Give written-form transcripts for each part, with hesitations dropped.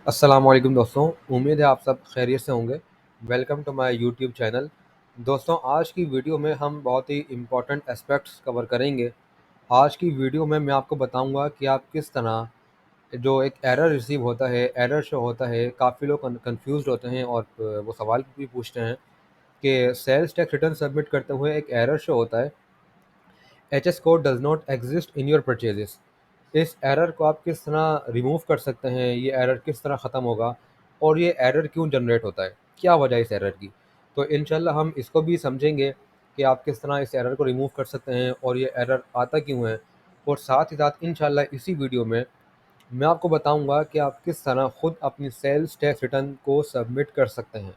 अस्सलाम वालेकुम दोस्तों, उम्मीद है आप सब खैरियत से होंगे। Welcome to my YouTube channel. दोस्तों, आज की वीडियो में हम बहुत ही इम्पोर्टेंट एस्पेक्ट्स कवर करेंगे। आज की वीडियो में मैं आपको बताऊंगा कि आप किस तरह जो एक एरर रिसीव होता है, एरर शो होता है, काफ़ी लोग कंफ्यूज्ड होते हैं और वो सवाल भी पूछते हैं कि सेल्स टैक्स रिटर्न सबमिट करते हुए एक एरर शो होता है, HS. Code does not exist in your purchases. इस एरर को आप किस तरह रिमूव कर सकते हैं, ये एरर किस तरह ख़त्म होगा और ये एरर क्यों जनरेट होता है, क्या वजह है इस एरर की। तो इंशाल्लाह हम इसको भी समझेंगे कि आप किस तरह इस एरर को रिमूव कर सकते हैं और ये एरर आता क्यों है। और साथ ही साथ इंशाल्लाह इसी वीडियो में मैं आपको बताऊंगा कि आप किस तरह ख़ुद अपनी सेल्स टैक्स रिटर्न को सबमिट कर सकते हैं।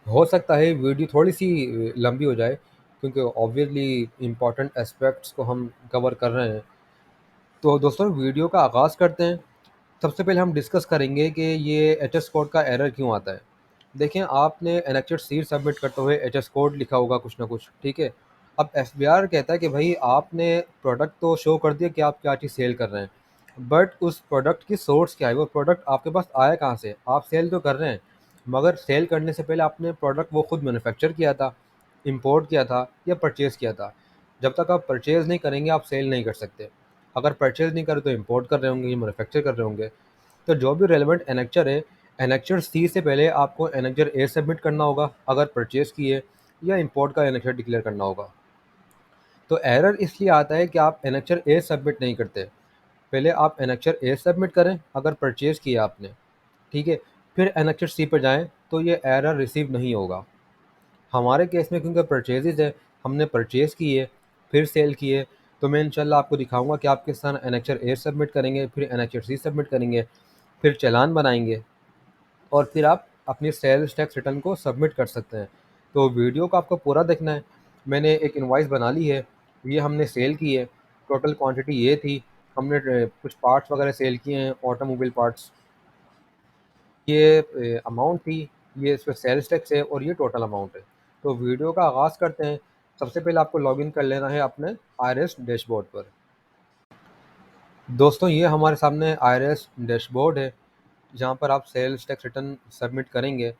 हो सकता है वीडियो थोड़ी सी लंबी हो जाए क्योंकि ऑब्वियसली इम्पॉर्टेंट एस्पेक्ट्स को हम कवर कर रहे हैं। तो दोस्तों, वीडियो का आगाज़ करते हैं। सबसे पहले हम डिस्कस करेंगे कि ये एच एस कोड का एरर क्यों आता है। देखें, आपने एनेक्टेड सीट सबमिट करते हुए एच एस कोड लिखा होगा कुछ ना कुछ, ठीक है। अब एफ बी आर कहता है कि भाई आपने प्रोडक्ट तो शो कर दिया कि आप क्या चीज़ सेल कर रहे हैं, बट उस प्रोडक्ट की सोर्स क्या है, वो प्रोडक्ट आपके पास आया कहाँ से। आप सेल तो कर रहे हैं, मगर सेल करने से पहले आपने प्रोडक्ट वो खुद मैन्युफैक्चर किया था, इंपोर्ट किया था या परचेज़ किया था। जब तक आप परचेज़ नहीं करेंगे आप सेल नहीं कर सकते। अगर परचेज़ नहीं करें तो इंपोर्ट कर रहे होंगे या मैन्युफैक्चर कर रहे होंगे। तो जो भी रेलेवेंट एनेक्चर है, एनेक्चर सी से पहले आपको एनेक्चर ए सबमिट करना होगा अगर परचेज़ किए, या इंपोर्ट का एनेक्चर डिक्लेयर करना होगा। तो एरर इसलिए आता है कि आप एनेक्चर ए सबमिट नहीं करते। पहले आप एनेक्चर ए सबमिट करें अगर परचेज़ किया आपने, ठीक है। फिर एनेक्चर सी पर जाएँ तो ये एरर रिसीव नहीं होगा। हमारे केस में क्योंकि परचेज़ है, हमने परचेज़ किए फिर सेल किए, तो मैं इंशाल्लाह आपको दिखाऊंगा कि आप किस तरह एनेक्चर ए सबमिट करेंगे, फिर एनेक्चर सी सबमिट करेंगे, फिर चालान बनाएंगे और फिर आप अपनी सेल्स टैक्स रिटर्न को सबमिट कर सकते हैं। तो वीडियो को आपको पूरा देखना है। मैंने एक इनवॉइस बना ली है, ये हमने सेल की है। टोटल क्वांटिटी ये थी। हमने कुछ पार्ट्स वगैरह सेल किए हैं, ऑटोमोबाइल पार्ट्स। ये अमाउंट थी, ये इसमें सेल्स टैक्स है और ये टोटल अमाउंट है। तो वीडियो का आगाज़ करते हैं। सबसे पहले आपको लॉगिन कर लेना है अपने आईआरएस डैशबोर्ड पर। दोस्तों, ये हमारे सामने आईआरएस डैशबोर्ड है, जहाँ पर आप सेल्स टैक्स रिटर्न सबमिट करेंगे।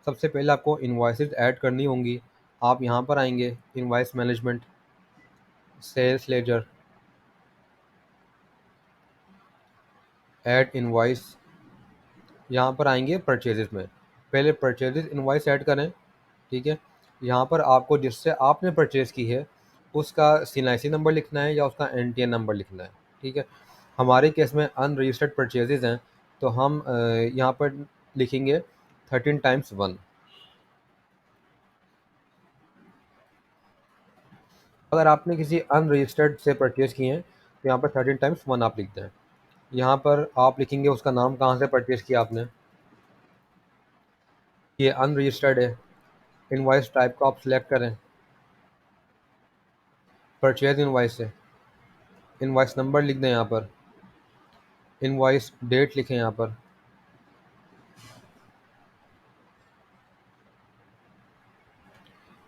सबसे पहले आपको इनवॉइसेस ऐड करनी होंगी। आप यहाँ पर आएंगे, invoice management, sales ledger, add invoice. यहाँ पर आएंगे परचेजेस में, पहले परचेजेस इनवॉइस ऐड करें, ठीक है। यहाँ पर आपको जिससे आपने परचेज़ की है उसका सीएनआईसी नंबर लिखना है या उसका एनटीएन नंबर लिखना है, ठीक है। हमारे केस में अनरजिस्टर्ड परचेजेज हैं, तो हम यहाँ पर लिखेंगे 13 × 1। अगर आपने किसी अनरजिस्टर्ड से परचेज़ किए हैं तो यहाँ पर 13 × 1 आप लिखते हैं। यहाँ पर आप लिखेंगे उसका नाम, कहाँ से परचेज़ किया आपने। ये अनरजिस्टर्ड है। इनवॉइस टाइप को आप सिलेक्ट करें, परचेज इनवॉइस से इनवॉइस नंबर लिख दें। यहाँ पर इनवॉइस डेट लिखें। यहाँ पर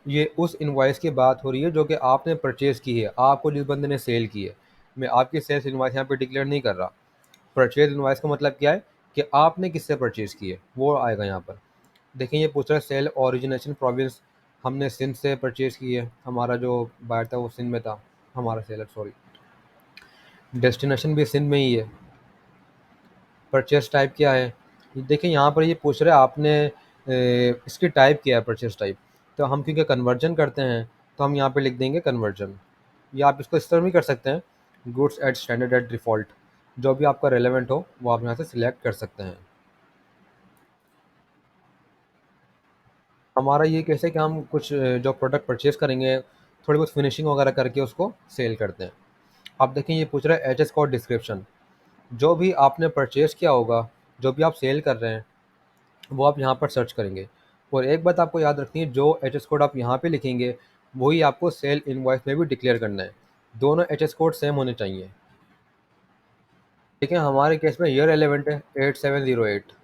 ये उस इनवॉइस की बात हो रही है जो कि आपने परचेज़ की है, आपको जिस बंदे ने सेल की है। मैं आपकी सेल्स इनवॉइस यहाँ पे डिक्लेयर नहीं कर रहा। परचेज इनवॉइस का मतलब क्या है कि आपने किससे परचेज़ की है, वो आएगा यहाँ पर। देखिए, ये पूछ रहा है सेल ओरिजिनेशन प्रोविंस। हमने सिंध से परचेज़ की है, हमारा जो बायर था वो सिंध में था, हमारा सेलर, सॉरी। डेस्टिनेशन भी सिंध में ही है। परचेज टाइप क्या है, देखिए यहाँ पर ये पूछ रहा है आपने इसकी टाइप क्या है, परचेज टाइप। तो हम क्योंकि कन्वर्जन करते हैं तो हम यहाँ पे लिख देंगे कन्वर्जन, या आप इसको इस तरह भी कर सकते हैं, goods at standard at default. जो भी आपका रेलेवेंट हो वो आप यहाँ से सिलेक्ट कर सकते हैं। हमारा ये कैसे कि हम कुछ जो प्रोडक्ट परचेज़ करेंगे, थोड़ी बहुत फिनिशिंग वगैरह करके उसको सेल करते हैं। आप देखें, ये पूछ रहा है एच एस कोड डिस्क्रिप्शन। जो भी आपने परचेज़ किया होगा, जो भी आप सेल कर रहे हैं, वो आप यहाँ पर सर्च करेंगे। और एक बात आपको याद रखनी है, जो एच एस कोड आप यहाँ पे लिखेंगे वही आपको सेल इनवॉइस में भी डिक्लेयर करना है। दोनों एच एस कोड सेम होने चाहिए। देखिए, हमारे केस में ये रेलेवेंट है 8708।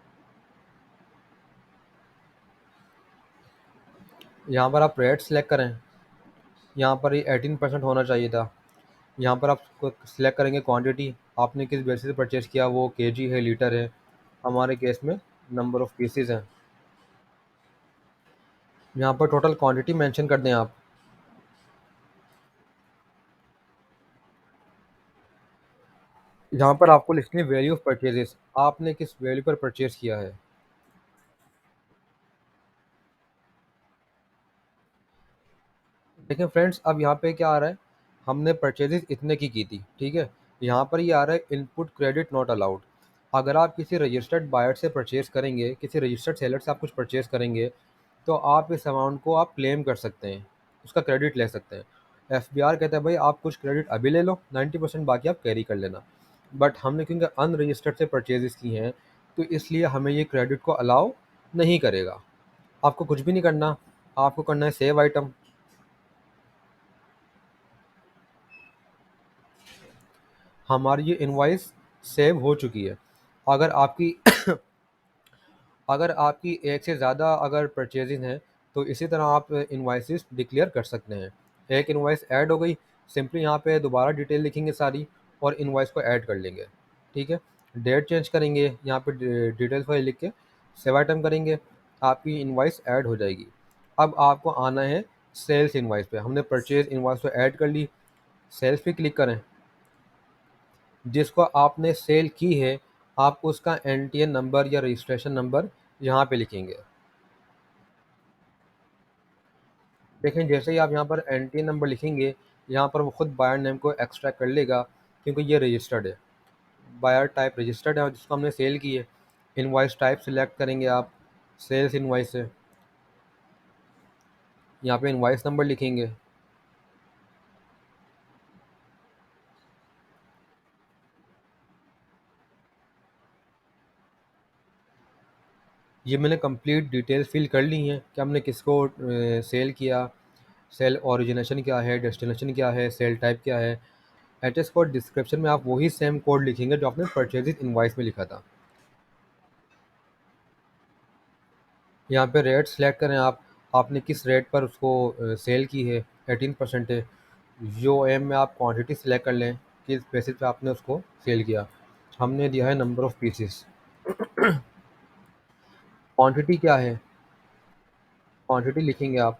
यहाँ पर आप रेट सेलेक्ट करें, यहाँ पर ये 18% होना चाहिए था। यहाँ पर आप सिलेक्ट करेंगे क्वांटिटी, आपने किस बेसिस से परचेज़ किया, वो केजी है, लीटर है। हमारे केस में नंबर ऑफ़ पीसेस हैं। यहाँ पर टोटल क्वांटिटी मेंशन कर दें आप। यहाँ पर आपको लिखनी है वैल्यू ऑफ परचेजेस, आपने किस वैल्यू पर परचेज़ किया है। देखिए फ्रेंड्स, अब यहाँ पे क्या आ रहा है, हमने परचेजेस इतने की थी, ठीक है। यहाँ पर ये आ रहा है इनपुट क्रेडिट नॉट अलाउड। अगर आप किसी रजिस्टर्ड बायर से परचेज़ करेंगे, किसी रजिस्टर्ड सेलर से आप कुछ परचेज़ करेंगे, तो आप इस अमाउंट को आप क्लेम कर सकते हैं, उसका क्रेडिट ले सकते हैं। एफबीआर कहता है भाई आप कुछ क्रेडिट अभी ले लो, 90% बाकी आप कैरी कर लेना। बट हमने क्योंकि अनरजिस्टर्ड से परचेजेस की हैं, तो इसलिए हमें ये क्रेडिट को अलाउ नहीं करेगा। आपको कुछ भी नहीं करना, आपको करना है सेव आइटम। हमारी ये इनवॉइस सेव हो चुकी है। अगर आपकी अगर आपकी एक से ज़्यादा अगर परचेजिंग है, तो इसी तरह आप इनवॉइसेस डिक्लेयर कर सकते हैं। एक इनवॉइस ऐड हो गई, सिंपली यहाँ पे दोबारा डिटेल लिखेंगे सारी और इनवॉइस को ऐड कर लेंगे, ठीक है। डेट चेंज करेंगे, यहाँ पे डिटेल्स फाइल लिख के सेव आइटम करेंगे, आपकी इनवॉइस ऐड हो जाएगी। अब आपको आना है सेल्स इनवॉइस पे, हमने परचेज इनवॉइस को ऐड कर ली, सेल्स पे क्लिक करें। जिसको आपने सेल की है, आप उसका एनटीएन नंबर या रजिस्ट्रेशन नंबर यहाँ पे लिखेंगे। देखें, जैसे ही आप यहाँ पर एनटीएन नंबर लिखेंगे, यहाँ पर वो खुद बायर नेम को एक्सट्रैक्ट कर लेगा, क्योंकि ये रजिस्टर्ड है। बायर टाइप रजिस्टर्ड है और जिसको हमने सेल की है। इनवॉइस टाइप सिलेक्ट करेंगे आप, सेल्स इनवॉइस है, यहाँ पे इनवॉइस नंबर लिखेंगे। ये मैंने कंप्लीट डिटेल फिल कर ली हैं कि हमने किसको सेल किया, सेल ओरिजिनेशन क्या है, डेस्टिनेशन क्या है, सेल टाइप क्या है। एड्रेस कोड डिस्क्रिप्शन में आप वही सेम कोड लिखेंगे जो आपने परचेज इनवाइस में लिखा था। यहाँ पे रेट सेलेक्ट करें आप, आपने किस रेट पर उसको सेल की है। 18% है। जो एम में आप क्वांटिटी सेलेक्ट कर लें, किस बेसिस पे आपने उसको सेल किया। हमने दिया है नंबर ऑफ़ पीसेस। क्वांटिटी क्या है, क्वांटिटी लिखेंगे आप।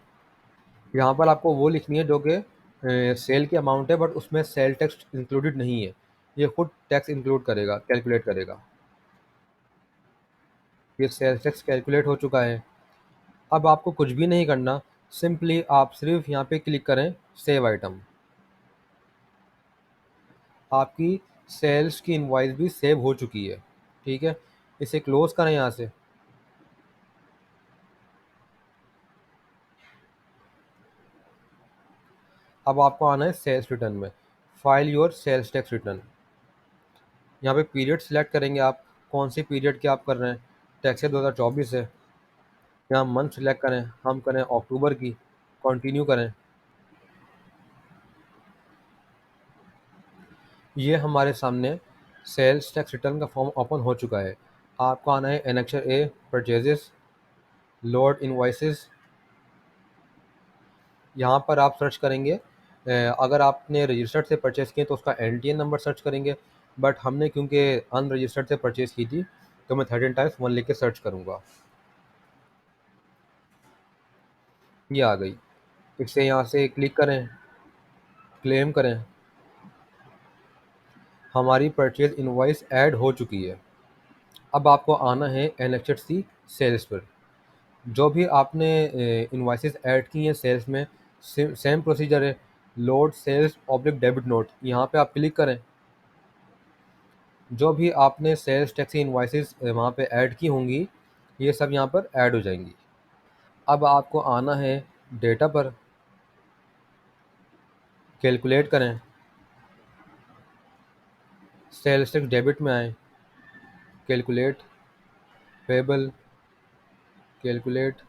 यहाँ पर आपको वो लिखनी है जो कि सेल की अमाउंट है, बट उसमें सेल टैक्स इंक्लूडेड नहीं है। ये खुद टैक्स इंक्लूड करेगा, कैलकुलेट करेगा। ये सेल टैक्स कैलकुलेट हो चुका है। अब आपको कुछ भी नहीं करना, सिंपली आप सिर्फ यहाँ पे क्लिक करें सेव आइटम। आपकी सेल्स की इनवॉइस भी सेव हो चुकी है, ठीक है। इसे क्लोज करें यहाँ से। अब आपको आना है सेल्स रिटर्न में, file your sales tax return. यहाँ पे पीरियड सिलेक्ट करेंगे आप, कौन सी पीरियड के आप कर रहे हैं। टैक्स 2024 है। यहाँ मंथ सिलेक्ट करें, हम करें अक्टूबर की, कंटिन्यू करें। ये हमारे सामने सेल्स टैक्स रिटर्न का फॉर्म ओपन हो चुका है। आपको आना है एनेक्चर ए, परचेजेस, लोड इनवॉइसेस। यहाँ पर आप सर्च करेंगे, अगर आपने रजिस्टर्ड से परचेज़ किए तो उसका एनटीएन नंबर सर्च करेंगे। बट हमने क्योंकि अनरजिस्टर्ड से परचेज़ की थी, तो मैं 13 टाइम्स 1 लिख के सर्च करूँगा। ये आ गई। इसे यहाँ से क्लिक करें, क्लेम करें। हमारी परचेज इनवॉइस ऐड हो चुकी है। अब आपको आना है एनेक्चर सी सेल्स पर। जो भी आपने इनवॉइसेस ऐड की हैं सेल्स में, सेम प्रोसीजर है। Load sales oblique debit note, यहाँ पे आप क्लिक करें। जो भी आपने सेल्स टैक्स इनवॉइसेस वहाँ पे ऐड की होंगी, ये सब यहाँ पर ऐड हो जाएंगी। अब आपको आना है डेटा पर, कैलकुलेट करें। सेल्स टैक्स डेबिट में आए, कैलकुलेट, पेबल, कैलकुलेट।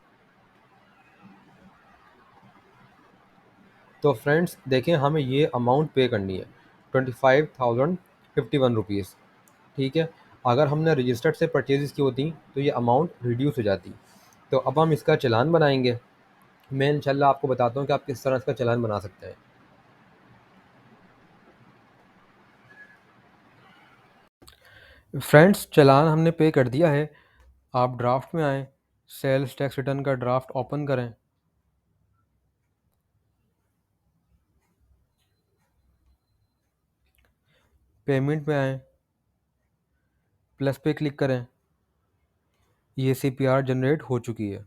तो फ्रेंड्स देखें, हमें ये अमाउंट पे करनी है 25,051 रुपीज़, ठीक है। अगर हमने रजिस्टर्ड से परचेज़ की होती तो ये अमाउंट रिड्यूस हो जाती। तो अब हम इसका चालान बनाएंगे। मैं इंशाल्लाह आपको बताता हूँ कि आप किस तरह इसका चालान बना सकते हैं। फ्रेंड्स, चालान हमने पे कर दिया है। आप ड्राफ्ट में आएँ, सेल्स टैक्स रिटर्न का ड्राफ्ट ओपन करें। पेमेंट में आएँ, प्लस पे क्लिक करें। ये सीपीआर जनरेट हो चुकी है।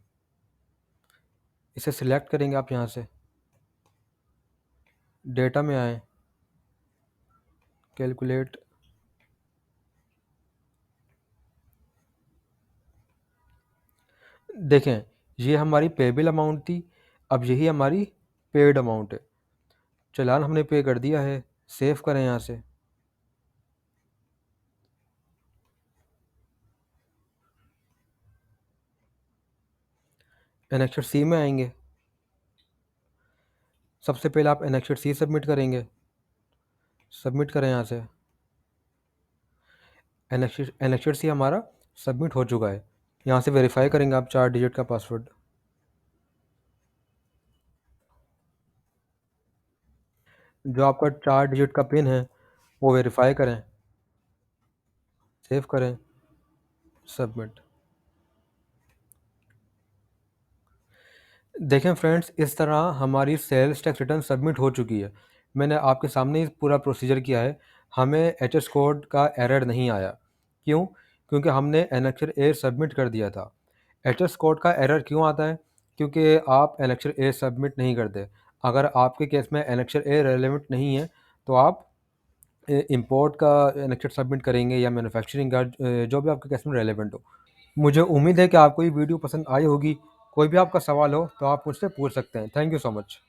इसे सिलेक्ट करेंगे आप यहाँ से। डेटा में आएँ, कैलकुलेट। देखें, ये हमारी पेबल अमाउंट थी, अब यही हमारी पेड अमाउंट है। चालान हमने पे कर दिया है, सेव करें यहाँ से। एनेक्सर सी में आएंगे। सबसे पहले आप एनेक्सर सी सबमिट करेंगे। सबमिट करें यहाँ से। एनेक्सर सी हमारा सबमिट हो चुका है। यहाँ से वेरीफाई करेंगे आप 4 डिजिट का पासवर्ड। जो आपका 4 डिजिट का पिन है वो वेरीफाई करें, सेव करें, सबमिट। देखें फ्रेंड्स, इस तरह हमारी सेल्स टैक्स रिटर्न सबमिट हो चुकी है। मैंने आपके सामने ही पूरा प्रोसीजर किया है। हमें एचएस कोड का एरर नहीं आया। क्यों? क्योंकि हमने एनेक्सर ए सबमिट कर दिया था। एचएस कोड का एरर क्यों आता है? क्योंकि आप एनेक्सर ए सबमिट नहीं करते। अगर आपके केस में एनेक्सर ए रेलेवेंट नहीं है तो आप इंपोर्ट का एनेक्सर सबमिट करेंगे या मैन्युफैक्चरिंग का, जो भी आपके केस में रेलेवेंट हो। मुझे उम्मीद है कि आपको ये वीडियो पसंद आई होगी। कोई भी आपका सवाल हो तो आप मुझसे पूछ सकते हैं। Thank you so much.